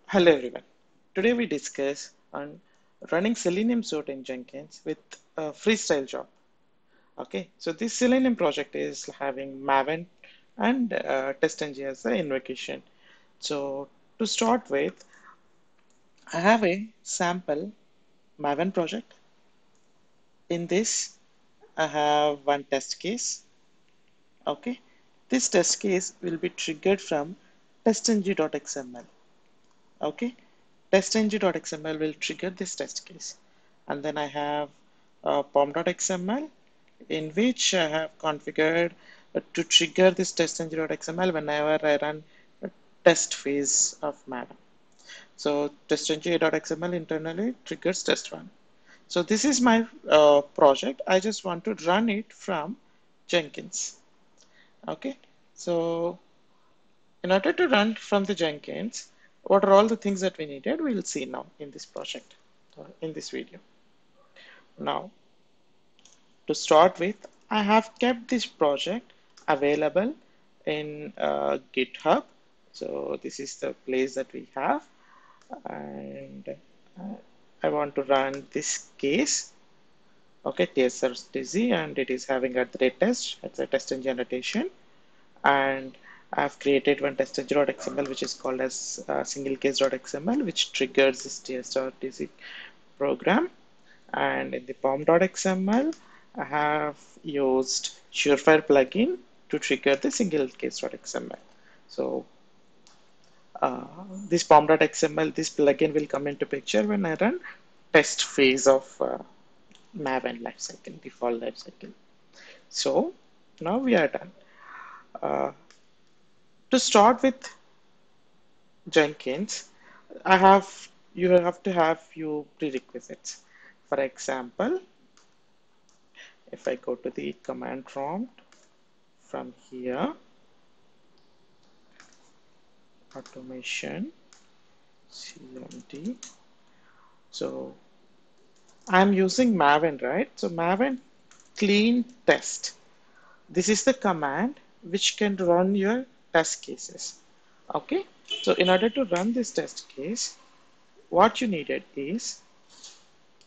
Hello everyone. Today we discuss on running Selenium suite in Jenkins with a Freestyle Job. Okay, so this Selenium project is having Maven and TestNG as the invocation. So to start with, I have a sample Maven project. In this, I have one test case. Okay, this test case will be triggered from testng.xml. Okay, TestNG.xml will trigger this test case. And then I have pom.xml in which I have configured to trigger this TestNG.xml whenever I run a test phase of Maven. So TestNG.xml internally triggers test one. So this is my project. I just want to run it from Jenkins. Okay, so in order to run from the Jenkins, what are all the things that we needed? We'll see now in this project, in this video. Now, to start with, I have kept this project available in GitHub. So this is the place that we have, and I want to run this case. Okay, TSRTZ, and it is having a thread test. It's a test engine annotation, and I've created one testng.xml which is called as single case.xml, which triggers this TSRTZ program. And in the pom.xml, I have used Surefire plugin to trigger the single case.xml. So this pom.xml, this plugin will come into picture when I run test phase of Maven lifecycle, default lifecycle. So now we are done. Uh, to start with Jenkins, you have to have few prerequisites. For example, if I go to the command prompt from here, automation cmd. So I'm using Maven, right? So Maven clean test. This is the command which can run your test cases. Okay. So in order to run this test case, what you needed is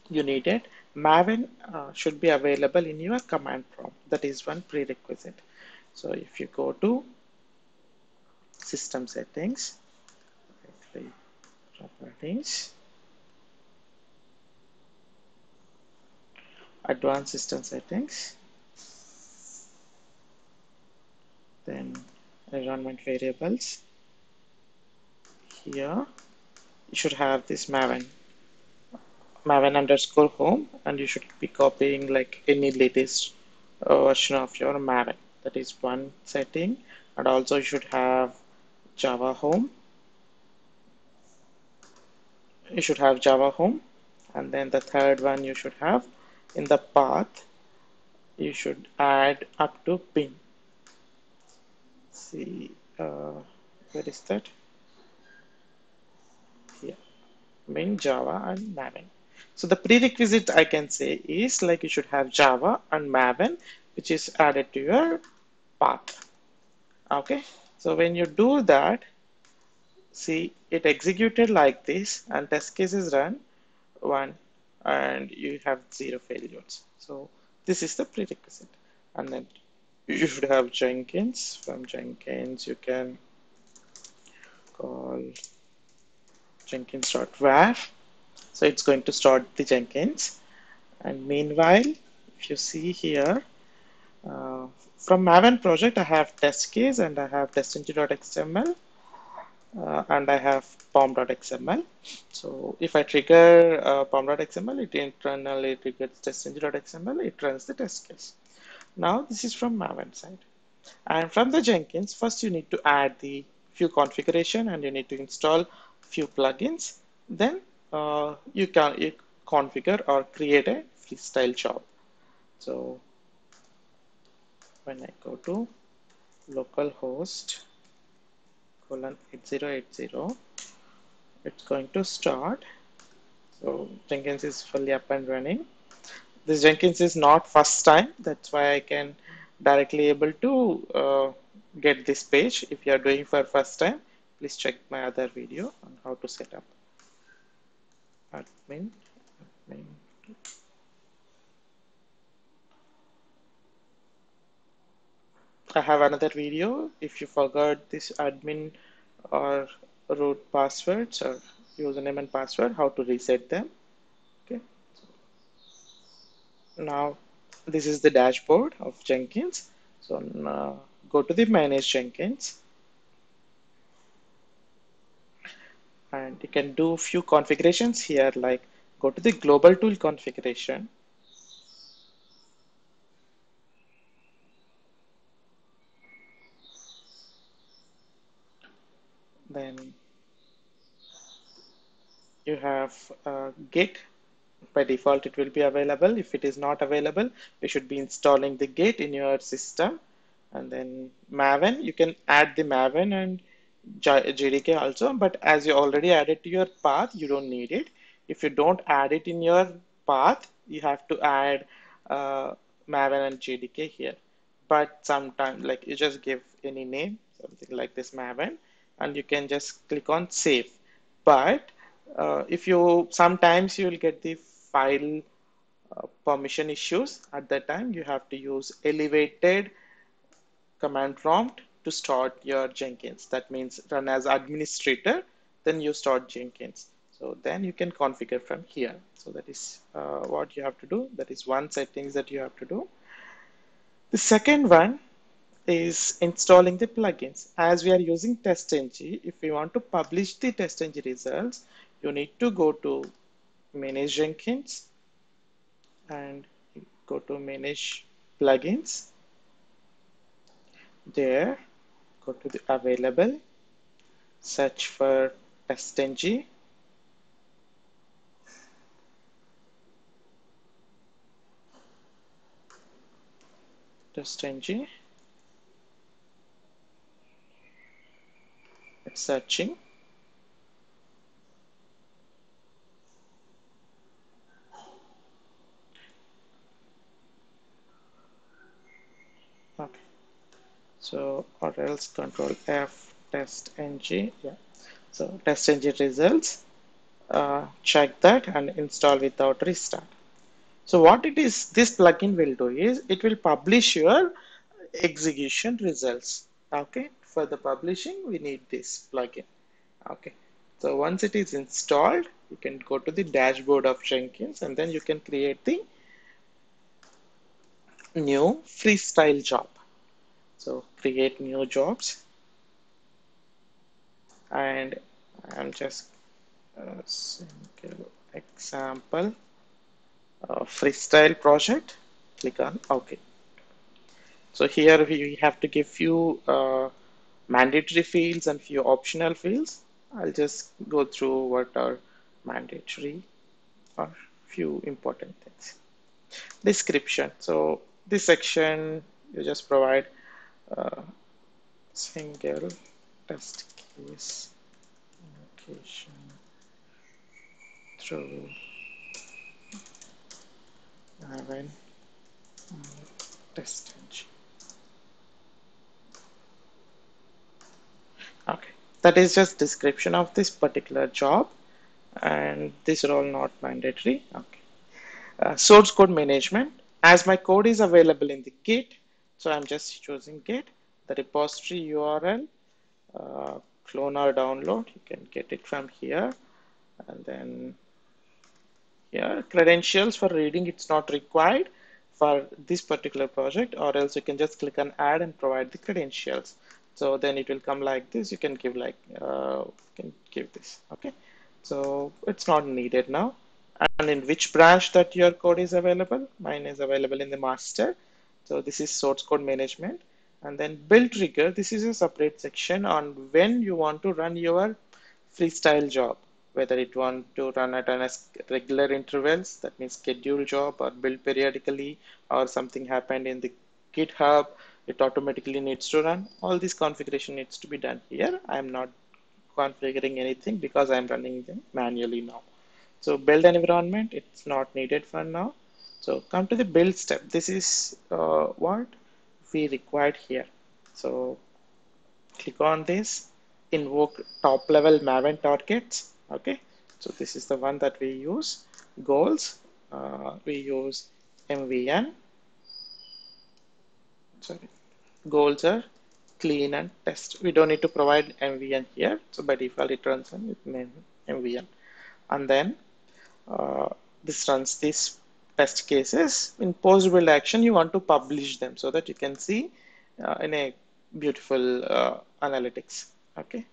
you needed Maven should be available in your command prompt. That is one prerequisite. So if you go to system settings, properties, advanced system settings, then environment variables. Here you should have this Maven underscore home, and you should be copying like any latest version of your Maven. That is one setting, and also you should have Java home. You should have Java home, and then the third one you should have in the path. You should add up to pin. See, where is that? Here, main Java and Maven. So the prerequisite I can say is like you should have Java and Maven, which is added to your path. Okay, so when you do that, see it executed like this, and test cases run one, and you have zero failures. So this is the prerequisite, and then you should have Jenkins. From Jenkins, you can call Jenkins.var. So it's going to start the Jenkins. And meanwhile, if you see here, uh, from Maven project, I have test case and I have testng.xml and I have pom.xml. So if I trigger pom.xml, it internally triggers testng.xml, it runs the test case. Now this is from Maven side. And from the Jenkins, first you need to add the few configuration and you need to install few plugins. Then you configure or create a freestyle job. So when I go to localhost colon 8080, it's going to start. So Jenkins is fully up and running. This Jenkins is not first time. That's why I can directly able to get this page. If you are doing for first time, please check my other video on how to set up admin. admin. I have another video. If you forgot this admin or root passwords or username and password, how to reset them. Okay. Now this is the dashboard of Jenkins. So now go to the manage Jenkins, and you can do few configurations here, like go to the global tool configuration. Then you have Git. By default, it will be available. If it is not available, you should be installing the Git in your system. And then Maven, you can add the Maven and JDK also, but as you already added to your path, you don't need it. If you don't add it in your path, you have to add Maven and JDK here. But sometimes, like you just give any name, something like this Maven, and you can just click on save. But if you sometimes you will get the file permission issues. At that time, you have to use elevated command prompt to start your Jenkins. That means run as administrator, then you start Jenkins. So then you can configure from here. So that is what you have to do. That is one settings that you have to do. The second one is installing the plugins. As we are using TestNG, if we want to publish the TestNG results, you need to go to Manage Jenkins and go to Manage Plugins. There, go to the Available, search for TestNG. TestNG. It's searching. Okay. So, or else Control F, TestNG. Yeah. So, TestNG results. Check that and install without restart. So what it is, this plugin will do is it will publish your execution results. Okay, for the publishing, we need this plugin. Okay, so once it is installed, you can go to the dashboard of Jenkins and then you can create the new freestyle job. So create new jobs, and I'm just single example freestyle project. Click on OK. So here we have to give few mandatory fields and few optional fields. I'll just go through what are mandatory or few important things. Description. So this section you just provide single test case location through Maven TestNG. Okay, that is just description of this particular job, and these are all not mandatory. Okay. Source code management. As my code is available in the Git, so I'm just choosing Git. The repository URL, clone or download, you can get it from here. And then here, credentials for reading, it's not required for this particular project, or else you can just click on add and provide the credentials. So then it will come like this. You can give like, can give this. Okay. So it's not needed now. And in which branch that your code is available? Mine is available in the master. So this is source code management. And then build trigger. This is a separate section on when you want to run your freestyle job, whether it want to run at a regular intervals, that means schedule job, or build periodically, or something happened in the GitHub, it automatically needs to run. All this configuration needs to be done here. I'm not configuring anything because I'm running them manually now. So build an environment, it's not needed for now. So come to the build step. This is what we required here. So click on this, invoke top level Maven targets. Okay, so this is the one that we use. Goals, we use MVN. Sorry, goals are clean and test. We don't need to provide MVN here, so by default it runs on with MVN. And then this runs these test cases. In post build action, you want to publish them so that you can see in a beautiful analytics. Okay,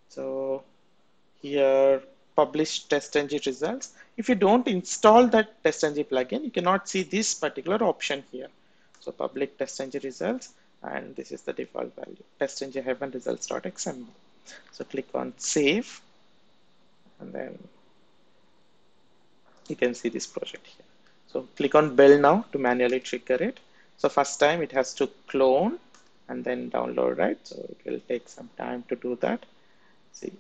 so here publish TestNG results. If you don't install that TestNG plugin, you cannot see this particular option here. So public TestNG results, and this is the default value, TestNG-results.xml. So click on save, and then you can see this project here. So click on build now to manually trigger it. So first time it has to clone and then download, right? So it will take some time to do that. See,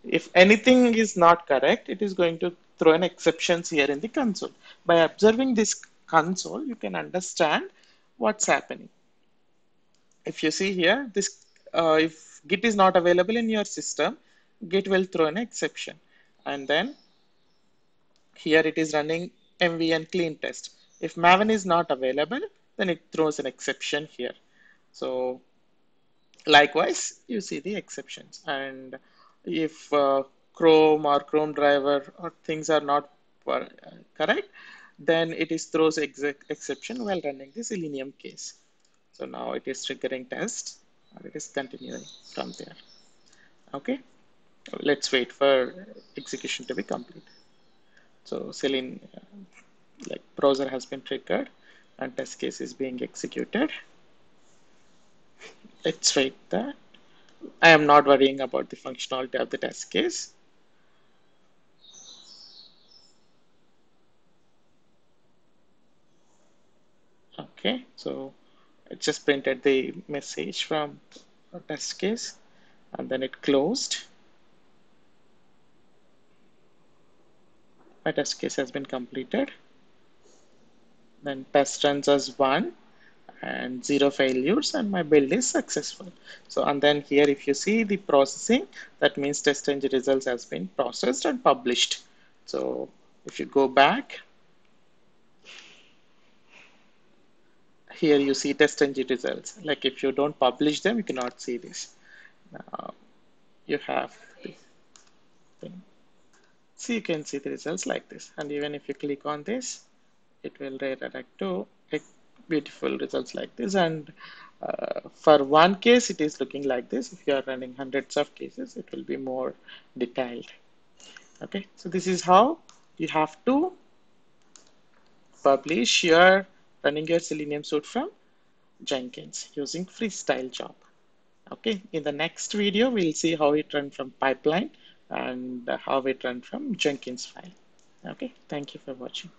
if anything is not correct, it is going to throw an exceptions here in the console. By observing this console, you can understand what's happening. If you see here, this if Git is not available in your system, Git will throw an exception. And then here it is running MVN clean test. If Maven is not available, then it throws an exception here. So likewise, you see the exceptions. And if Chrome or Chrome driver or things are not correct, then it is throws exception while running the Selenium case. So now it is triggering test and it is continuing from there. Okay, let's wait for execution to be complete. So Selenium, like browser has been triggered and test case is being executed. Let's wait that. I am not worrying about the functionality of the test case. Okay, so it just printed the message from a test case and then it closed. My test case has been completed. Then test runs as 1 and 0 failures and my build is successful. So and then here if you see the processing, that means TestNG results has been processed and published. So if you go back, here you see TestNG results. Like if you don't publish them, you cannot see this. Now you have the thing. So you can see the results like this. And even if you click on this, it will redirect to beautiful results like this. And for one case, it is looking like this. If you are running hundreds of cases, it will be more detailed. Okay, so this is how you have to publish your running your Selenium suite from Jenkins using Freestyle Job. Okay, in the next video, we'll see how it run from pipeline and how it run from Jenkins file. Okay, thank you for watching.